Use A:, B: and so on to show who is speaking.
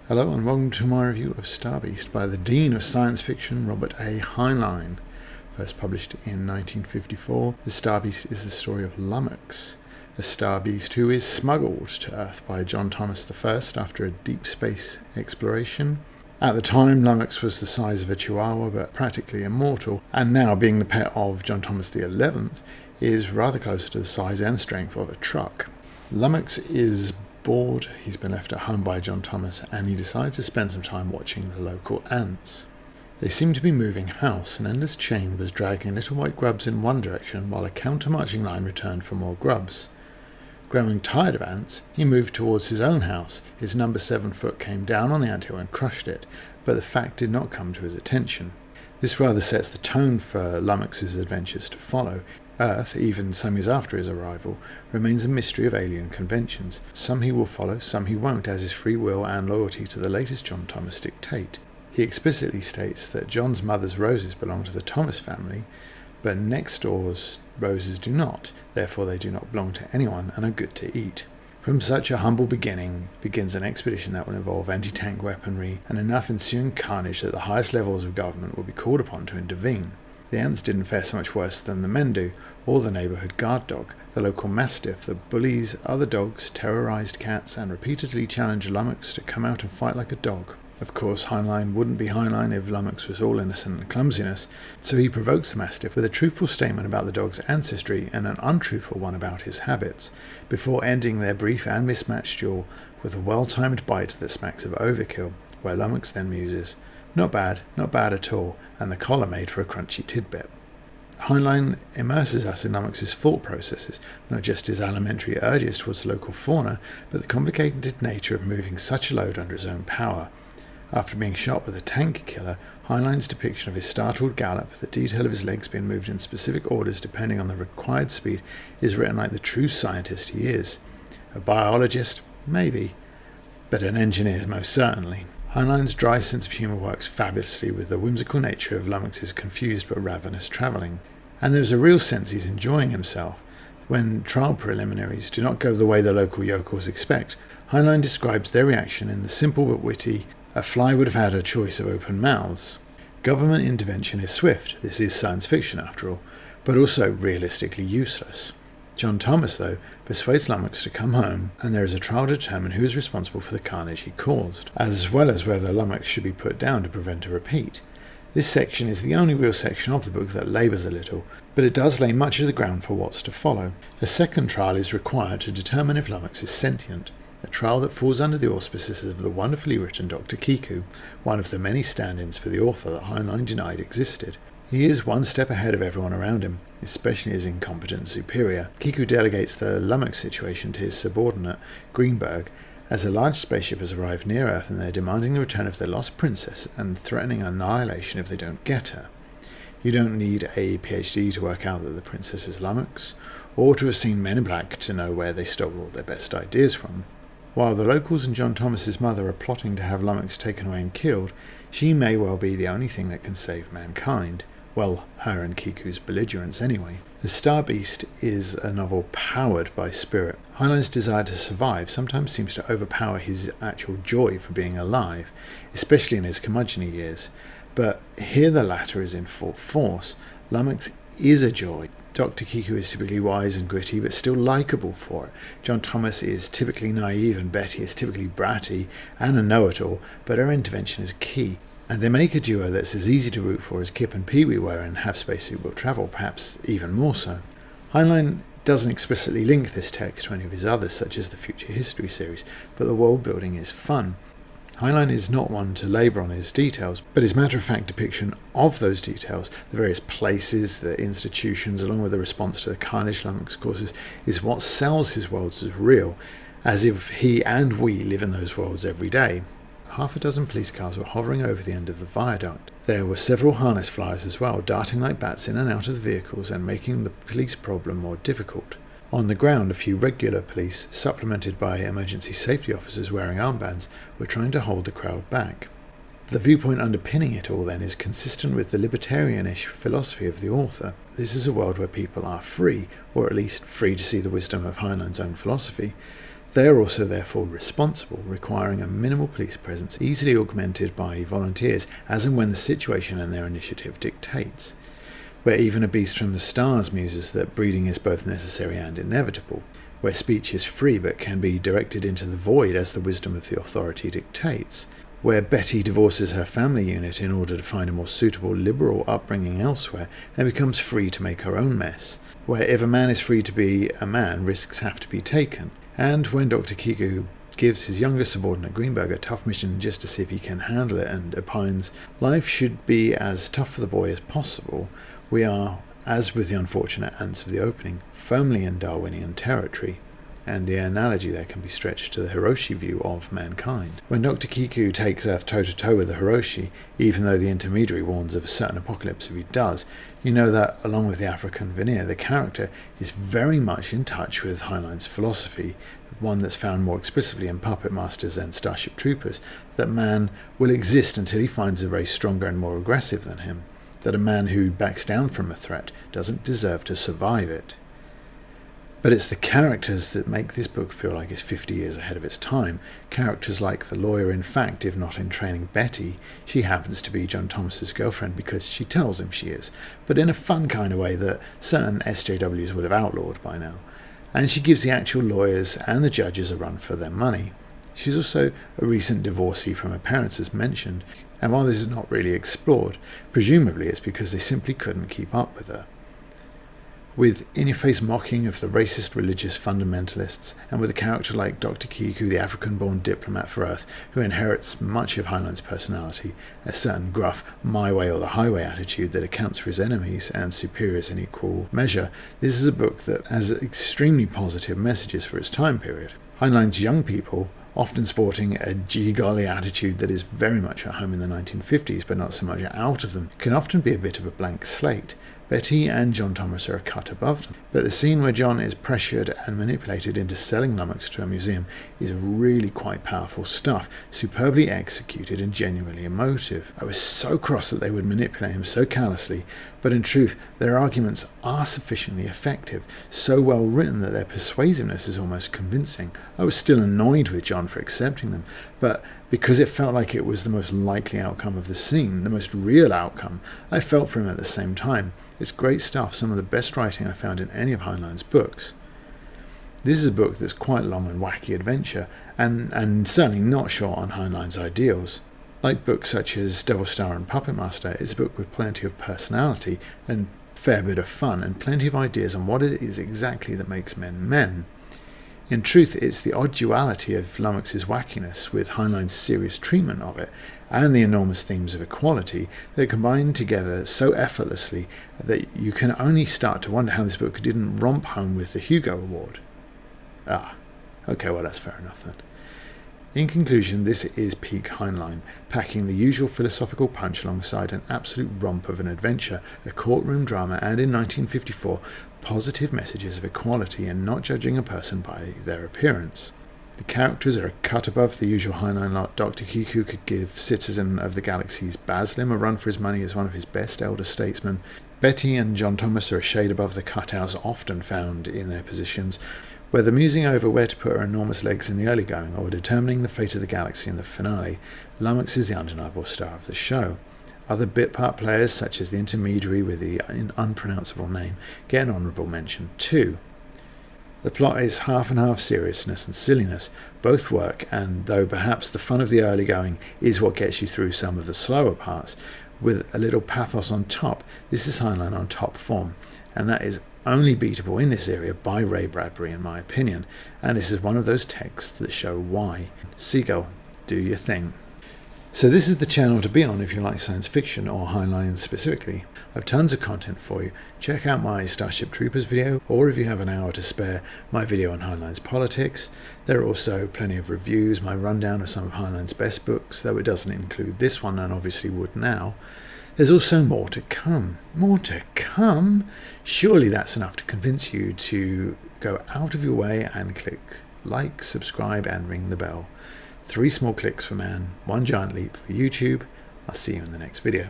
A: Hello and welcome to my review of Star Beast by the Dean of Science Fiction, Robert A. Heinlein. First published in 1954, the Star Beast is the story of Lummox, a Star Beast who is smuggled to Earth by John Thomas I after a deep space exploration. At the time, Lummox was the size of a chihuahua but practically immortal, and now, being the pet of John Thomas XI, is rather closer to the size and strength of a truck. Lummox is bored, he's been left at home by John Thomas, and he decides to spend some time watching the local ants. They seem to be moving house. An endless chain was dragging little white grubs in one direction while a counter-marching line returned for more grubs. Growing tired of ants, he moved towards his own house. His number 7 foot came down on the anthill and crushed it, but the fact did not come to his attention. This rather sets the tone for Lummox's adventures to follow. Earth, even some years after his arrival, remains a mystery of alien conventions. Some he will follow, some he won't, as his free will and loyalty to the latest John Thomas dictate. He explicitly states that John's mother's roses belong to the Thomas family, but next door's roses do not, therefore they do not belong to anyone and are good to eat. From such a humble beginning begins an expedition that will involve anti-tank weaponry and enough ensuing carnage that the highest levels of government will be called upon to intervene. The ants didn't fare so much worse than the men do, or the neighbourhood guard dog, the local mastiff that bullies other dogs, terrorised cats, and repeatedly challenged Lummox to come out and fight like a dog. Of course, Heinlein wouldn't be Heinlein if Lummox was all innocent and clumsiness, so he provokes the mastiff with a truthful statement about the dog's ancestry and an untruthful one about his habits, before ending their brief and mismatched duel with a well-timed bite that smacks of overkill, where Lummox then muses, not bad at all, and the collar made for a crunchy tidbit. Heinlein immerses us in Lummox's thought processes, not just his alimentary urges towards the local fauna, but the complicated nature of moving such a load under his own power. After being shot with a tank killer, Heinlein's depiction of his startled gallop, the detail of his legs being moved in specific orders depending on the required speed, is written like the true scientist he is. A biologist? Maybe. But an engineer most certainly. Heinlein's dry sense of humour works fabulously with the whimsical nature of Lummox's confused but ravenous travelling. And there's a real sense he's enjoying himself. When trial preliminaries do not go the way the local yokels expect, Heinlein describes their reaction in the simple but witty, "A fly would have had a choice of open mouths." Government intervention is swift, this is science fiction after all, but also realistically useless. John Thomas, though, persuades Lummox to come home, and there is a trial to determine who is responsible for the carnage he caused, as well as whether Lummox should be put down to prevent a repeat. This section is the only real section of the book that labours a little, but it does lay much of the ground for what's to follow. A second trial is required to determine if Lummox is sentient, a trial that falls under the auspices of the wonderfully written Dr. Kiku, one of the many stand-ins for the author that Heinlein denied existed. He is one step ahead of everyone around him, especially his incompetent superior. Kiku delegates the Lummox situation to his subordinate, Greenberg, as a large spaceship has arrived near Earth and they're demanding the return of their lost princess and threatening annihilation if they don't get her. You don't need a PhD to work out that the princess is Lummox, or to have seen Men in Black to know where they stole all their best ideas from. While the locals and John Thomas's mother are plotting to have Lummox taken away and killed, she may well be the only thing that can save mankind. Well, her and Kiku's belligerence anyway. The Star Beast is a novel powered by spirit. Heinlein's desire to survive sometimes seems to overpower his actual joy for being alive, especially in his curmudgeon years. But here the latter is in full force. Lummox is a joy. Dr. Kiku is typically wise and gritty, but still likeable for it. John Thomas is typically naive, and Betty is typically bratty and a know-it-all, but her intervention is key. And they make a duo that's as easy to root for as Kip and Pee-wee were in Have Spacesuit Will Travel, perhaps even more so. Heinlein doesn't explicitly link this text to any of his others, such as the Future History series, but the world building is fun. Heinlein is not one to labour on his details, but his matter-of-fact depiction of those details, the various places, the institutions, along with the response to the carnage Lummox causes, is what sells his worlds as real, as if he and we live in those worlds every day. Half a dozen police cars were hovering over the end of the viaduct. There were several harness flyers as well, darting like bats in and out of the vehicles and making the police problem more difficult. On the ground, a few regular police, supplemented by emergency safety officers wearing armbands, were trying to hold the crowd back. The viewpoint underpinning it all then is consistent with the libertarianish philosophy of the author. This is a world where people are free, or at least free to see the wisdom of Heinlein's own philosophy. They are also therefore responsible, requiring a minimal police presence, easily augmented by volunteers as and when the situation and their initiative dictates. Where even a beast from the stars muses that breeding is both necessary and inevitable. Where speech is free but can be directed into the void as the wisdom of the authority dictates. Where Betty divorces her family unit in order to find a more suitable liberal upbringing elsewhere and becomes free to make her own mess. Where if a man is free to be a man, risks have to be taken. And when Dr. Kiku gives his younger subordinate Greenberg a tough mission just to see if he can handle it and opines life should be as tough for the boy as possible, we are, as with the unfortunate ants of the opening, firmly in Darwinian territory, and the analogy there can be stretched to the Hiroshi view of mankind. When Dr. Kiku takes Earth toe-to-toe with the Hiroshi, even though the intermediary warns of a certain apocalypse if he does, you know that, along with the African veneer, the character is very much in touch with Heinlein's philosophy, one that's found more explicitly in Puppet Masters and Starship Troopers, that man will exist until he finds a race stronger and more aggressive than him, that a man who backs down from a threat doesn't deserve to survive it. But it's the characters that make this book feel like it's 50 years ahead of its time. Characters like the lawyer. In fact, if not in training Betty, she happens to be John Thomas's girlfriend because she tells him she is, but in a fun kind of way that certain SJWs would have outlawed by now. And she gives the actual lawyers and the judges a run for their money. She's also a recent divorcee from her parents, as mentioned, and while this is not really explored, presumably it's because they simply couldn't keep up with her. With in-your-face mocking of the racist religious fundamentalists, and with a character like Dr. Kiku, the African-born diplomat for Earth, who inherits much of Heinlein's personality, a certain gruff, my way or the highway attitude that accounts for his enemies and superiors in equal measure, this is a book that has extremely positive messages for its time period. Heinlein's young people, often sporting a gee golly attitude that is very much at home in the 1950s, but not so much out of them, can often be a bit of a blank slate. Betty and John Thomas are a cut above them, but the scene where John is pressured and manipulated into selling Lummox to a museum is really quite powerful stuff, superbly executed and genuinely emotive. I was so cross that they would manipulate him so callously, but in truth their arguments are sufficiently effective, so well written that their persuasiveness is almost convincing. I was still annoyed with John for accepting them, but because it felt like it was the most likely outcome of the scene, the most real outcome, I felt for him at the same time. It's great stuff, some of the best writing I found in any of Heinlein's books. This is a book that's quite long and wacky adventure, and certainly not short on Heinlein's ideals. Like books such as Devil Star and Puppet Master, it's a book with plenty of personality and a fair bit of fun, and plenty of ideas on what it is exactly that makes men men. In truth, it's the odd duality of Lummox's wackiness with Heinlein's serious treatment of it, and the enormous themes of equality that combine together so effortlessly that you can only start to wonder how this book didn't romp home with the Hugo Award. Okay, well that's fair enough then. In conclusion, this is peak Heinlein, packing the usual philosophical punch alongside an absolute romp of an adventure, a courtroom drama, and in 1954, positive messages of equality and not judging a person by their appearance. The characters are a cut above the usual Heinlein lot. Dr. Kiku could give Citizen of the Galaxy's Baslim a run for his money as one of his best elder statesmen. Betty and John Thomas are a shade above the cutouts often found in their positions, whether musing over where to put her enormous legs in the early going or determining the fate of the galaxy in the finale. Lummox is the undeniable star of the show. Other bit part players, such as the intermediary with the unpronounceable name, get an honourable mention too. The plot is half and half seriousness and silliness. Both work, and though perhaps the fun of the early going is what gets you through some of the slower parts, with a little pathos on top, this is Heinlein on top form, and that is only beatable in this area by Ray Bradbury in my opinion, and this is one of those texts that show why. Seagull, do your thing. So this is the channel to be on if you like science fiction, or Heinlein specifically. I've tons of content for you. Check out my Starship Troopers video, or if you have an hour to spare, my video on Heinlein's politics. There are also plenty of reviews, my rundown of some of Heinlein's best books, though it doesn't include this one and obviously would now. There's also more to come. More to come? Surely that's enough to convince you to go out of your way and click like, subscribe and ring the bell. 3 small clicks for man, 1 giant leap for YouTube. I'll see you in the next video.